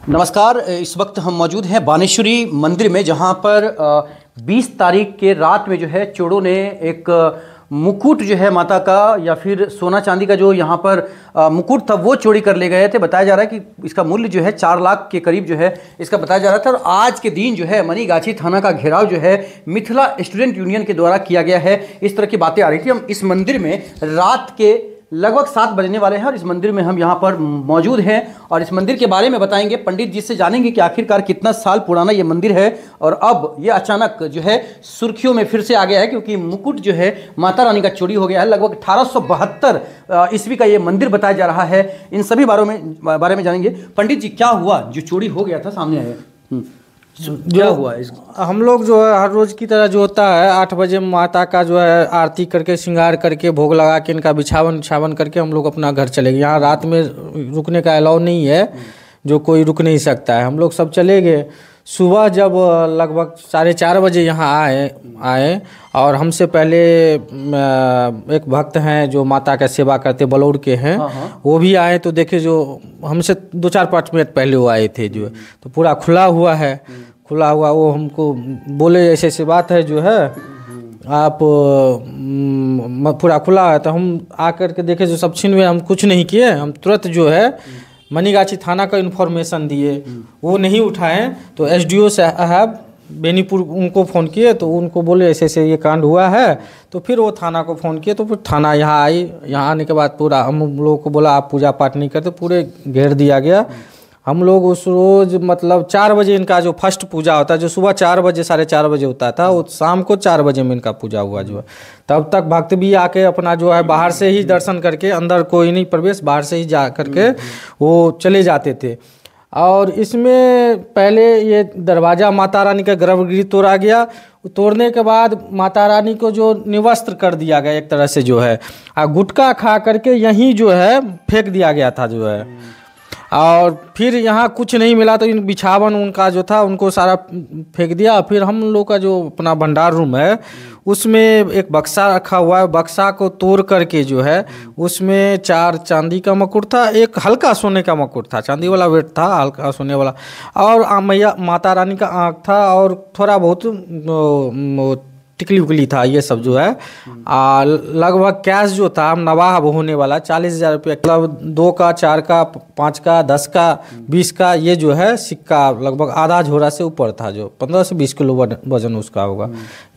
नमस्कार। इस वक्त हम मौजूद हैं बानेश्वरी मंदिर में, जहां पर 20 तारीख के रात में जो है चोरों ने एक मुकुट जो है माता का या फिर सोना चांदी का जो यहाँ पर मुकुट था वो चोरी कर ले गए थे। बताया जा रहा है कि इसका मूल्य जो है 4 लाख के करीब जो है इसका बताया जा रहा था। और आज के दिन जो है मनीगाछी थाना का घेराव जो है मिथिला स्टूडेंट यूनियन के द्वारा किया गया है। इस तरह की बातें आ रही थी। हम इस मंदिर में रात के लगभग 7 बजने वाले हैं और इस मंदिर में हम यहाँ पर मौजूद हैं और इस मंदिर के बारे में बताएंगे। पंडित जी से जानेंगे कि आखिरकार कितना साल पुराना ये मंदिर है और अब ये अचानक जो है सुर्खियों में फिर से आ गया है, क्योंकि मुकुट जो है माता रानी का चोरी हो गया है। लगभग 1872 ईस्वी का ये मंदिर बताया जा रहा है। इन सभी बारे में जानेंगे। पंडित जी, क्या हुआ जो चोरी हो गया था, सामने आया क्या हुआ? हम लोग जो है हर रोज़ की तरह जो होता है 8 बजे माता का जो है आरती करके श्रृंगार करके भोग लगा के इनका बिछावन करके हम लोग अपना घर चले गए। यहाँ रात में रुकने का अलाउ नहीं है, जो कोई रुक नहीं सकता है। हम लोग सब चले गए। सुबह जब लगभग 4:30 बजे यहाँ आए और हमसे पहले एक भक्त हैं जो माता का सेवा करते बलौर के हैं, वो भी आए। तो देखे जो हमसे 2-4-5 मिनट पहले वो आए थे जो तो पूरा खुला हुआ है। खुला हुआ वो हमको बोले ऐसे बात है जो है आप पूरा खुला है। तो हम आकर के देखे जो सब छीन में हम कुछ नहीं किए। हम तुरंत जो है मनीगाछी थाना का इन्फॉर्मेशन दिए, वो नहीं उठाएं। तो एसडीओ साहब बेनीपुर उनको फ़ोन किए तो उनको बोले ऐसे ये कांड हुआ है। तो फिर वो थाना को फ़ोन किए तो फिर थाना यहाँ आई। यहाँ आने के बाद पूरा हम लोगों को बोला आप पूजा पाठ नहीं करते, पूरे घेर दिया गया। हम लोग उस रोज़ मतलब 4 बजे इनका जो फर्स्ट पूजा होता है, जो सुबह 4 बजे 4:30 बजे होता था, वो शाम को 4 बजे में इनका पूजा हुआ जो है। तब तक भक्त भी आके अपना जो है बाहर से ही दर्शन करके, अंदर कोई नहीं प्रवेश, बाहर से ही जा करके वो चले जाते थे। और इसमें पहले ये दरवाज़ा माता रानी का गर्भगृह तोड़ा गया। तोड़ने के बाद माता रानी को जो निवस्त्र कर दिया गया एक तरह से जो है, गुटखा खा करके यहीं जो है फेंक दिया गया था जो है। और फिर यहाँ कुछ नहीं मिला तो इन बिछावन उनका जो था उनको सारा फेंक दिया। फिर हम लोग का जो अपना भंडार रूम है उसमें एक बक्सा रखा हुआ है। बक्सा को तोड़ करके जो है उसमें 4 चांदी का मुकुट था, एक हल्का सोने का मुकुट था, चांदी वाला वेट था, हल्का सोने वाला, और मैया माता रानी का आँख था और थोड़ा बहुत टिकली उकली था। ये सब जो है लगभग कैश जो था नवाब होने वाला 40,000 रुपये, मतलब 2 का, 4 का, 5 का, 10 का, 20 का, ये जो है सिक्का लगभग आधा झोरा से ऊपर था, जो 15 से 20 किलो वजन उसका होगा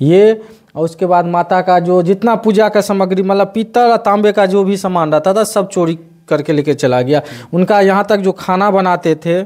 ये। और उसके बाद माता का जो जितना पूजा का सामग्री मतलब पीतल और तांबे का जो भी सामान रहता था सब चोरी करके लेके चला गया। उनका यहाँ तक जो खाना बनाते थे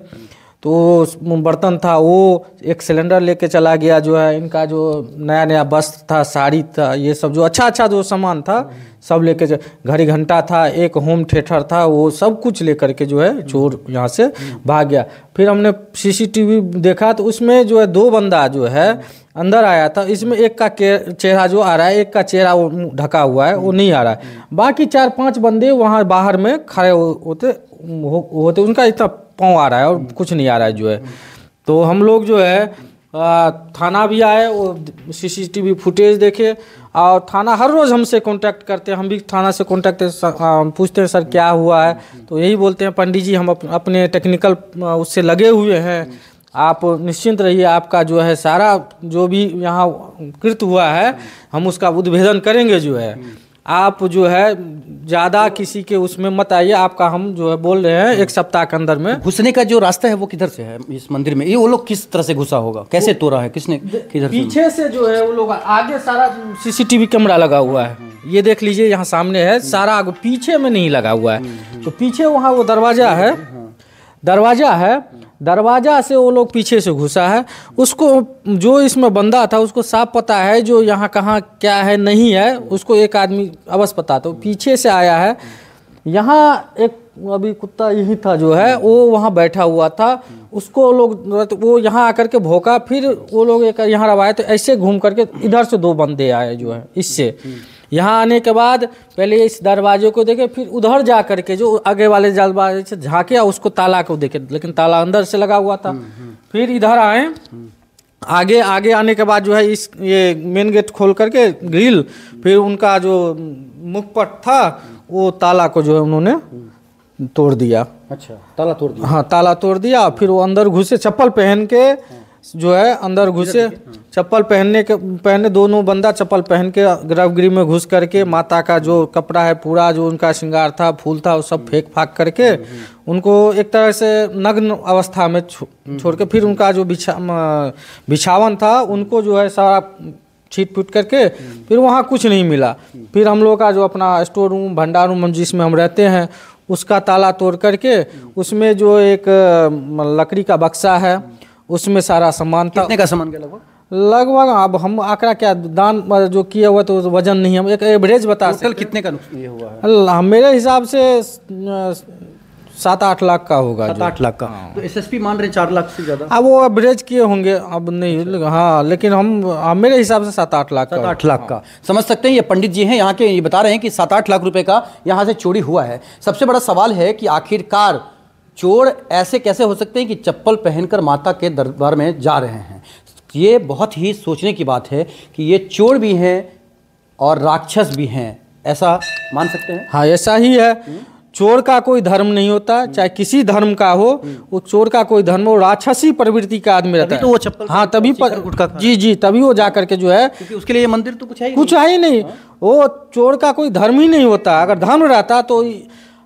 तो बर्तन था वो एक सिलेंडर लेके चला गया जो है। इनका जो नया वस्त्र था, साड़ी था, ये सब जो अच्छा जो सामान था सब लेके घड़ी घंटा था, एक होम थिएटर था, वो सब कुछ लेकर के जो है चोर यहाँ से भाग गया। फिर हमने सीसीटीवी देखा तो उसमें जो है 2 बंदा जो है अंदर आया था। इसमें एक का चेहरा जो आ रहा है, एक का चेहरा वो ढका हुआ है, वो नहीं आ रहा है। बाकी 4-5 बंदे वहाँ बाहर में खड़े होते उनका इतना पाँव आ रहा है और कुछ नहीं आ रहा है जो है। तो हम लोग जो है थाना भी आए, वो सीसीटीवी फुटेज देखे। और थाना हर रोज़ हमसे कांटेक्ट करते हैं, हम भी थाना से कांटेक्ट पूछते हैं सर क्या हुआ है। तो यही बोलते हैं पंडित जी हम अपने टेक्निकल उससे लगे हुए हैं, आप निश्चिंत रहिए, आपका जो है सारा जो भी यहाँ कृत हुआ है हम उसका उद्भेदन करेंगे जो है। आप जो है ज़्यादा किसी के उसमें मत आइए, आपका हम जो है बोल रहे हैं 1 सप्ताह के अंदर में। घुसने का जो रास्ता है वो किधर से है इस मंदिर में? ये वो लोग किस तरह से घुसा होगा, कैसे तोड़ा है, किसने, किधर? पीछे से जो है वो लोग, आगे सारा सीसीटीवी कैमरा लगा हुआ है, ये देख लीजिए यहाँ सामने है सारा, पीछे में नहीं लगा हुआ है। तो पीछे वहाँ वो दरवाजा है, से वो लोग पीछे से घुसा है। उसको जो इसमें बंदा था उसको साफ पता है जो यहाँ कहाँ क्या है नहीं है, उसको एक आदमी अवश्य पता। तो पीछे से आया है। यहाँ एक अभी कुत्ता यही था जो है वो वहाँ बैठा हुआ था, उसको लोग वो यहाँ आकर के भौंका, फिर वो लोग एक यहाँ रवाए। तो ऐसे घूम करके इधर से 2 बंदे आए जो है इससे। यहाँ आने के बाद पहले इस दरवाजे को देखे, फिर उधर जा करके जो आगे वाले दरवाजे से झाँके उसको ताला को देखे, लेकिन ताला अंदर से लगा हुआ था। फिर इधर आए, आगे आने के बाद जो है ये मेन गेट खोल करके ग्रिल, फिर उनका जो मुखपट था वो ताला को जो है उन्होंने तोड़ दिया। अच्छा, ताला तोड़ दिया। हाँ, ताला तोड़ दिया। फिर वो अंदर घुसे, चप्पल पहन के जो है अंदर घुसे, चप्पल पहने दोनों बंदा चप्पल पहन के गर्भगृह में घुस करके माता का जो कपड़ा है पूरा, जो उनका श्रृंगार था, फूल था, वो सब फेंक फाक करके उनको एक तरह से नग्न अवस्था में छोड़ के, फिर उनका जो बिछावन था उनको जो है सारा छीट फूट करके, फिर वहाँ कुछ नहीं मिला। फिर हम लोग का जो अपना स्टोर रूम, भंडार रूम जिसमें हम रहते हैं, उसका ताला तोड़ करके उसमें जो एक लकड़ी का बक्सा है उसमें सारा सामान था। कितने का सामान गया लगभग? लगभग अब हम आंकड़ा क्या दान जो किया हुआ तो वजन नहीं, हम एक एवरेज बता सकते। कितने का ये हुआ है? मेरे हिसाब से 7-8 लाख का होगा। 7-8 लाख का। तो एसएसपी मान रहे 4 लाख से ज्यादा। अब वो एवरेज किए होंगे, अब नहीं। हाँ, लेकिन हम मेरे हिसाब से 7-8 लाख का। 7-8 लाख का समझ सकते हैं। ये पंडित जी हैं यहाँ के, ये बता रहे हैं कि 7-8 लाख रुपए का यहाँ से चोरी हुआ है। सबसे बड़ा सवाल है कि आखिरकार चोर ऐसे कैसे हो सकते हैं कि चप्पल पहनकर माता के दरबार में जा रहे हैं। ये बहुत ही सोचने की बात है कि ये चोर भी हैं और राक्षस भी हैं, ऐसा मान सकते हैं। हाँ, ऐसा ही है। चोर का कोई धर्म नहीं होता, चाहे किसी धर्म का हो, वो चोर का कोई धर्म हो, राक्षसी प्रवृत्ति का आदमी रहता है। तो वो चप्पल, हाँ, तभी जी तभी वो जा करके जो है, क्योंकि उसके लिए मंदिर तो कुछ है ही नहीं। वो चोर का कोई धर्म ही नहीं होता। अगर धर्म रहता तो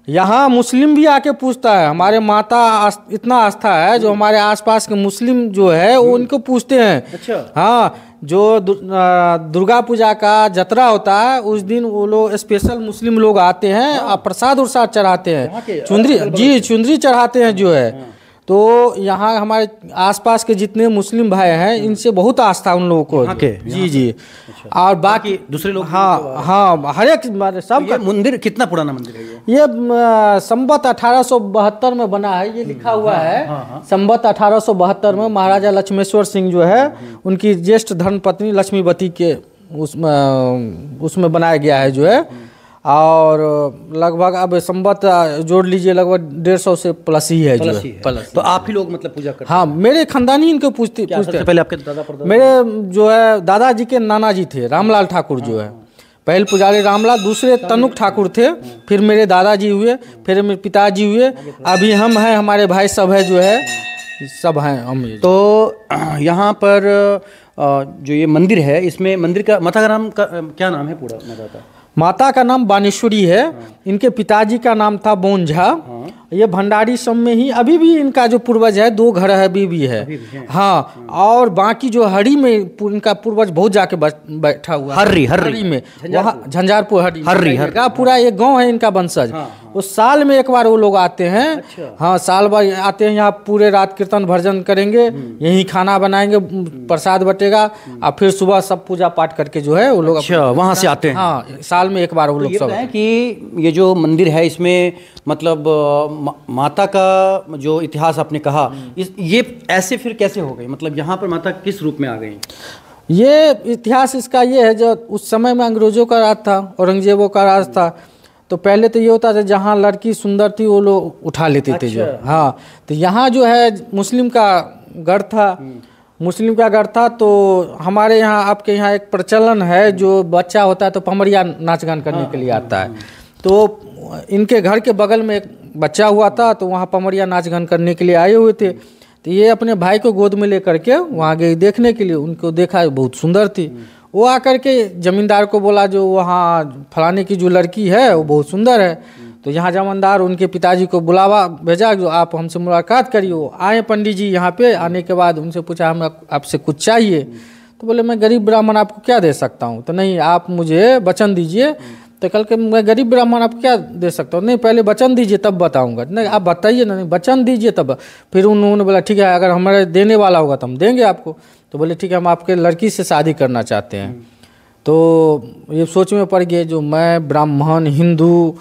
यहाँ मुस्लिम भी आके पूछता है। हमारे माता इतना आस्था है, जो हमारे आसपास के मुस्लिम जो है वो उनको पूछते हैं। अच्छा। हाँ, जो दुर्गा पूजा का जतरा होता है उस दिन वो लोग स्पेशल मुस्लिम लोग आते हैं और प्रसाद उरसाद चढ़ाते हैं, चुंदरी चढ़ाते हैं जो है। तो यहाँ हमारे आसपास के जितने मुस्लिम भाई हैं इनसे बहुत आस्था उन लोगों को। जी। और बाकी दूसरे लोग, हाँ, हर एक सब। ये मंदिर कितना पुराना मंदिर है? ये संवत 1872 में बना है, ये लिखा हुआ है। संवत 1872 में महाराजा लक्ष्मेश्वर सिंह जो है उनकी ज्येष्ठ धर्मपत्नी लक्ष्मीवती के उसमें बनाया गया है जो है। और लगभग अब संवत जोड़ लीजिए, लगभग 150 से प्लस ही है जो है। तो आप ही लोग मतलब पूजा करते हैं? हाँ, मेरे खानदानी इनको पूछते पहले आपके दादा परदादा? मेरे जो है दादाजी के नाना जी थे रामलाल ठाकुर जो है, पहले पुजारी रामलाल, दूसरे तनुक ठाकुर थे, फिर मेरे दादाजी हुए, फिर मेरे पिताजी हुए, अभी हम हैं, हमारे भाई सब है जो है, सब हैं हम। तो यहाँ पर जो ये मंदिर है, इसमें मंदिर का माता का नाम क्या नाम है पूरा माता का? माता का नाम बानेश्वरी है। इनके पिताजी का नाम था बोंझा। ये भंडारी सब में ही अभी भी इनका जो पूर्वज है 2 घर है, अभी भी है। हाँ, और बाकी जो हरी में इनका पूर्वज बहुत जाके बैठा हुआ है। हर्री में, वहाँ झंझारपुर हर्री का पूरा एक गांव है इनका वंशज। उस साल में एक बार वो लोग आते हैं। अच्छा। हाँ, साल भर आते हैं यहाँ, पूरे रात कीर्तन भजन करेंगे, यही खाना बनाएंगे, प्रसाद बटेगा, और फिर सुबह सब पूजा पाठ करके जो है वो लोग वहाँ से आते हैं। हाँ, साल में एक बार वो लोग सब। कि ये जो मंदिर है इसमें मतलब माता का जो इतिहास आपने कहा, ये ऐसे फिर कैसे हो गई? मतलब यहाँ पर माता किस रूप में आ गई? ये इतिहास इसका ये है, जो उस समय में अंग्रेजों का राज था, औरंगजेबों का राज था, तो पहले तो ये होता था जहाँ लड़की सुंदर थी वो लोग उठा लेते थे जो। हाँ, तो यहाँ जो है मुस्लिम का गढ़ था, तो हमारे यहाँ आपके यहाँ एक प्रचलन है, जो बच्चा होता है तो पमरिया नाच गान करने के लिए आता है। तो इनके घर के बगल में एक बच्चा हुआ था, तो वहाँ पमरिया नाच गान करने के लिए आए हुए थे। तो ये अपने भाई को गोद में लेकर के वहाँ गए देखने के लिए, उनको देखा बहुत सुंदर थी। वो आकर के जमींदार को बोला जो वहाँ फलाने की जो लड़की है वो बहुत सुंदर है। तो यहाँ जमींदार उनके पिताजी को बुलावा भेजा, जो आप हमसे मुलाकात करिए। आए पंडित जी यहाँ पे, आने के बाद उनसे पूछा हम आपसे कुछ चाहिए? तो बोले मैं गरीब ब्राह्मण आपको क्या दे सकता हूँ? तो नहीं, आप मुझे वचन दीजिए। तो कल के मैं गरीब ब्राह्मण आपको क्या दे सकता हूँ? नहीं, पहले वचन दीजिए तब बताऊँगा। नहीं, आप बताइए ना, नहीं वचन दीजिए तब। फिर उन्होंने बोला ठीक है, अगर हमारे देने वाला होगा तो हम देंगे आपको। तो बोले ठीक है, हम आपके लड़की से शादी करना चाहते हैं। तो ये सोच में पड़ गए, जो मैं ब्राह्मण, हिंदू,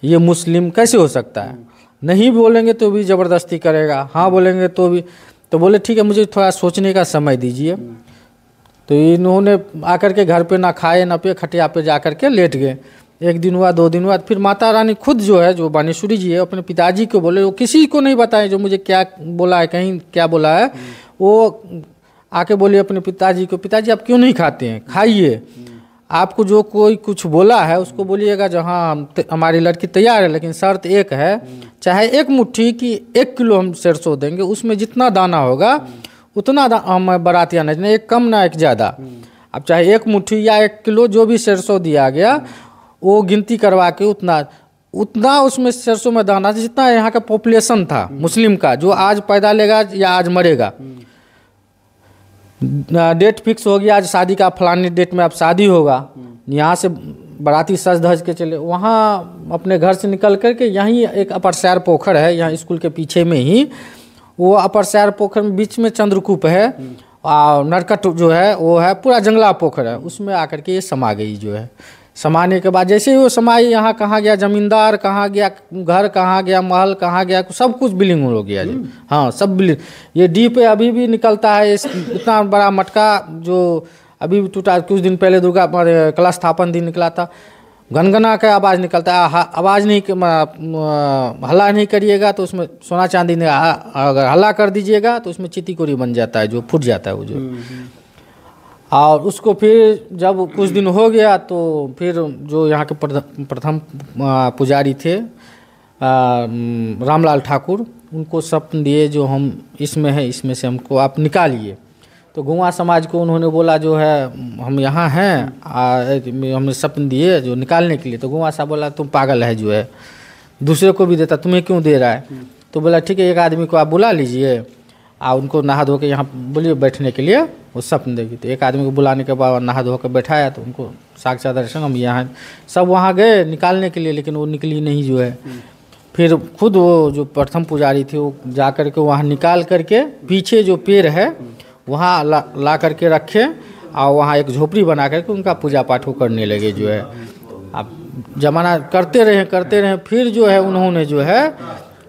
ये मुस्लिम कैसे हो सकता है? नहीं बोलेंगे तो भी ज़बरदस्ती करेगा, हाँ बोलेंगे तो भी। तो बोले ठीक है, मुझे थोड़ा सोचने का समय दीजिए। तो इन्होंने आकर के घर पे ना खाए ना पिए, खटिया पे जा कर के लेट गए। 1 दिन हुआ, 2 दिन हुआ, फिर माता रानी खुद जो है, जो बानेश्वरी जी है, अपने पिताजी को बोले, वो किसी को नहीं बताए जो मुझे क्या बोला है, कहीं क्या बोला है। वो आके बोले अपने पिताजी को, पिताजी आप क्यों नहीं खाते हैं? खाइए। आपको जो कोई कुछ बोला है उसको बोलिएगा जो हाँ हमारी लड़की तैयार है, लेकिन शर्त एक है, चाहे 1 मुट्ठी की 1 किलो हम सरसों देंगे, उसमें जितना दाना होगा उतना हम बाराती आना चाहिए, एक कम ना एक ज़्यादा। अब चाहे 1 मुट्ठी या 1 किलो जो भी सरसों दिया गया वो गिनती करवा के उतना उसमें सरसों में दाना जितना यहाँ का पॉपुलेशन था मुस्लिम का, जो आज पैदा लेगा या आज मरेगा। डेट फिक्स हो गया, आज शादी का फलानी डेट में अब शादी होगा, यहाँ से बाराती सज धज के चले, वहाँ अपने घर से निकल करके यहीं एक अपरसैर पोखर है, यहाँ स्कूल के पीछे में ही वो अपरसैर पोखर में बीच में चंद्रकूप है और नरकट जो है वो है, पूरा जंगला पोखर है, उसमें आकर के ये समा गई जो है। समाने के बाद जैसे ही वो समाई, यहाँ कहाँ गया जमींदार, कहाँ गया घर, कहाँ गया महल, कहाँ गया, सब कुछ बिलिंग हो गया जी। हाँ सब बिलिंग। ये डी पे अभी भी निकलता है इतना बड़ा मटका जो अभी भी टूटा, कुछ दिन पहले दुर्गा कलश स्थापन दिन निकला था, गनगना का आवाज़ निकलता है। आवाज़ नहीं, हल्ला नहीं करिएगा तो उसमें सोना चांदी ने, अगर हल्ला कर दीजिएगा तो उसमें चिती कोरी बन जाता है, जो फूट जाता है वो जो। और उसको फिर जब कुछ दिन हो गया तो फिर जो यहाँ के प्रथम पुजारी थे रामलाल ठाकुर, उनको स्वप्न दिए जो हम इसमें है, इसमें से हमको आप निकालिए। तो गौवा समाज को उन्होंने बोला जो है हम यहाँ हैं, हमने स्वप्न दिए जो निकालने के लिए। तो गौवा साहब बोला तुम पागल है, जो है दूसरे को भी देता, तुम्हें क्यों दे रहा है। तो बोला ठीक है, एक आदमी को आप बुला लीजिए और उनको नहा धो के यहाँ बोलिए बैठने के लिए, वो स्वप्न देगी। तो एक आदमी को बुलाने के बाद नहा धो कर बैठाया, तो उनको साक्षात दर्शन, हम यहाँ सब वहाँ गए निकालने के लिए, लेकिन वो निकली नहीं जो है। फिर खुद वो जो प्रथम पुजारी थे वो जा कर के वहाँ निकाल करके पीछे जो पेड़ है वहाँ ला करके रखे और वहाँ एक झोपड़ी बना करके उनका पूजा पाठ करने लगे जो है। अब जमाना करते रहे, फिर जो है उन्होंने जो है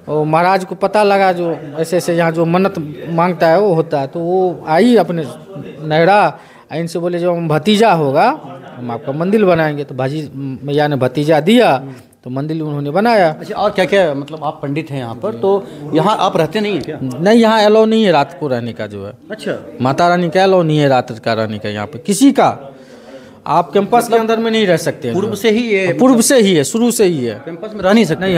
वो महाराज को पता लगा जो ऐसे ऐसे यहाँ जो मन्नत मांगता है वो होता है। तो वो आई अपने नहरा, इनसे बोले जो हम भतीजा होगा हम आपका मंदिर बनाएंगे। तो भाजी मैया ने भतीजा दिया तो मंदिर उन्होंने बनाया। अच्छा, और क्या क्या, मतलब आप पंडित हैं यहाँ पर, तो यहाँ आप रहते नहीं हैं क्या? नहीं, यहाँ अलाउ नहीं है रात को रहने का जो है। अच्छा, माता रानी का अलाउ नहीं है रात का रहने का यहाँ पे किसी का। आप कैंपस के अंदर में नहीं रह सकते हैं। पूर्व से ही ये, पूर्व से ही है, शुरू से ही है, कैंपस में रह नहीं सकते? नहीं,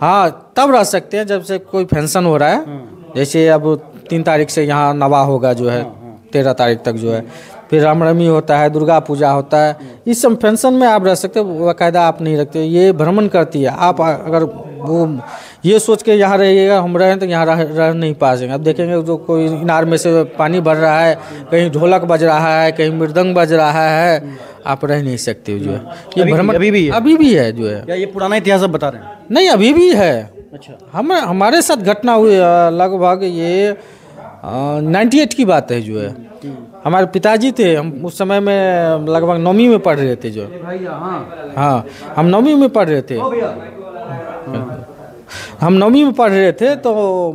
हाँ तब रह सकते हैं जब से कोई फंक्शन हो रहा है। जैसे अब 3 तारीख से यहाँ नवा होगा जो है, 13 तारीख तक जो है, फिर रामनवमी होता है, दुर्गा पूजा होता है, इस सब फंक्शन में आप रह सकते हो, बाकायदा आप नहीं रखते। ये भ्रमण करती है। आप अगर वो ये सोच के यहाँ रहिएगा हम रहें तो यहाँ रह नहीं पाएंगे। अब देखेंगे जो कोई इनार में से पानी भर रहा है, कहीं ढोलक बज रहा है, कहीं मृदंग बज रहा है, आप रह नहीं सकते जो है। ये भ्रमण अभी भी है जो है। या ये पुराना इतिहास आप बता रहे हैं? नहीं, अभी भी है। अच्छा, हमारे साथ घटना हुई लगभग ये 98 की बात है जो है। हमारे पिताजी थे, हम उस समय में लगभग 9वीं में पढ़ रहे थे जो। हाँ, हम 9वीं में पढ़ रहे थे। हम 9वीं में पढ़ रहे थे तो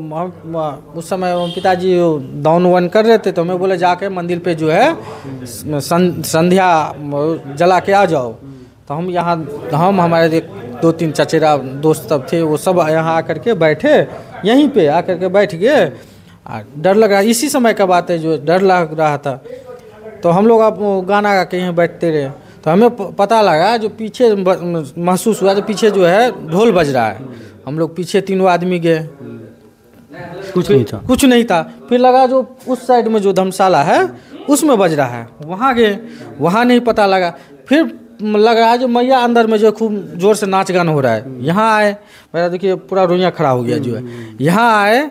हम उस समय पिताजी दान वान कर रहे थे, तो हमें बोले जाके मंदिर पे जो है संध्या जला के आ जाओ। तो हम यहाँ, हम हमारे 2-3 चचेरा दोस्त सब थे, वो सब यहाँ आकर के बैठे, यहीं पे आकर के बैठ गए। डर लग रहा, इसी समय का बात है जो डर लग रहा था। तो हम लोग अब गाना गा के यहाँ बैठते रहे, तो हमें पता लगा जो पीछे महसूस हुआ, जो पीछे जो है ढोल बज रहा है। हम लोग पीछे 3 आदमी गए, कुछ नहीं था। फिर लगा जो उस साइड में जो धर्मशाला है उसमें बज रहा है, वहाँ गए, वहाँ नहीं पता लगा। फिर लग रहा है जो मैया अंदर में जो खूब जोर से नाच गान हो रहा है। यहाँ आए, मेरा देखिए पूरा रोइयाँ खड़ा हो गया जो है। यहाँ आए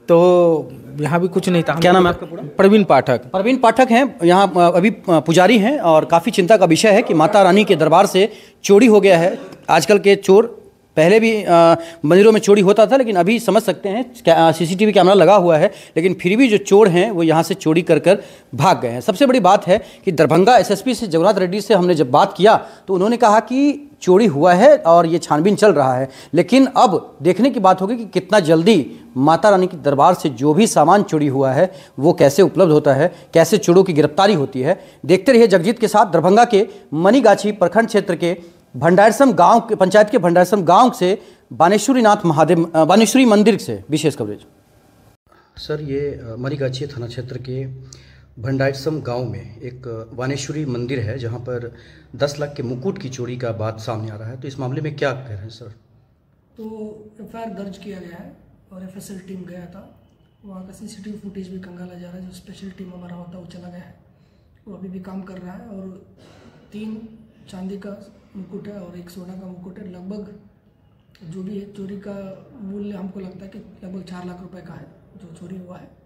तो यहाँ भी कुछ नहीं था। क्या नाम है आपका पूरा? प्रवीण पाठक। प्रवीण पाठक हैं, यहाँ अभी पुजारी हैं, और काफ़ी चिंता का विषय है कि माता रानी के दरबार से चोरी हो गया है। आजकल के चोर, पहले भी मंदिरों में चोरी होता था, लेकिन अभी समझ सकते हैं सीसीटीवी कैमरा लगा हुआ है, लेकिन फिर भी जो चोर हैं वो यहाँ से चोरी कर भाग गए हैं। सबसे बड़ी बात है कि दरभंगा एसएसपी से जगन्नाथ रेड्डी से हमने जब बात किया तो उन्होंने कहा कि चोरी हुआ है और ये छानबीन चल रहा है, लेकिन अब देखने की बात होगी कि कितना जल्दी माता रानी के दरबार से जो भी सामान चोरी हुआ है वो कैसे उपलब्ध होता है, कैसे चोरों की गिरफ्तारी होती है। देखते रहिए जगजीत के साथ। दरभंगा के मनीगाछी प्रखंड क्षेत्र के भंडारसम गांव के पंचायत के भंडारसम गांव से बानेश्वरी मंदिर से विशेष कवरेज। सर, ये मनीगाछी थाना क्षेत्र के भंडारसम गांव में एक वानेश्वरी मंदिर है जहां पर 10 लाख के मुकुट की चोरी का बात सामने आ रहा है, तो इस मामले में क्या कह रहे हैं सर? तो एफआईआर दर्ज किया गया है और एफएसएल टीम गया था। वहाँ का सीसीटीवी फुटेज भी कंगाला जा रहा है। जो स्पेशल टीम हमारा होता है वो चला गया है, वो अभी भी काम कर रहा है। और 3 चांदी का मुकुट है और 1 सोना का मुकुट है। लगभग जो भी है चोरी का मूल्य हमको लगता है कि लगभग 4 लाख रुपए का है जो चोरी हुआ है।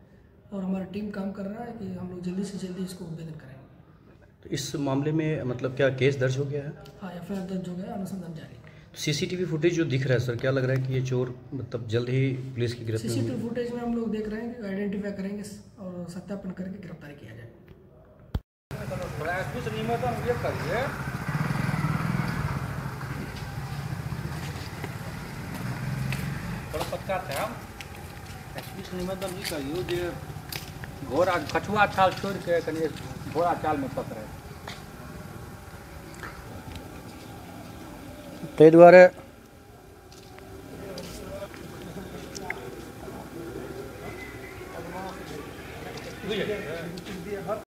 और हमारी टीम काम कर रहा है कि हम लोग जल्दी से जल्दी इसको उद्भेदन करेंगे। तो इस मामले में मतलब क्या केस दर्ज हो गया है? हाँ, एफआईआर दर्ज हो गया, अनुसंधान जारी। सीसीटीवी फुटेज जो दिख रहा है सर, क्या लग रहा है कि ये चोर मतलब जल्द ही पुलिस की गिरफ्त में? सीसीटीवी फुटेज में हम लोग देख रहे हैं कि आइडेंटिफाई करेंगे और सत्यापन करके गिरफ्तारी किया जाए। निवेदन ई करियो जे घोड़ा कछुआ चाल छोड़ के कनी घोड़ा चाल में पकड़े ताहि दुआरे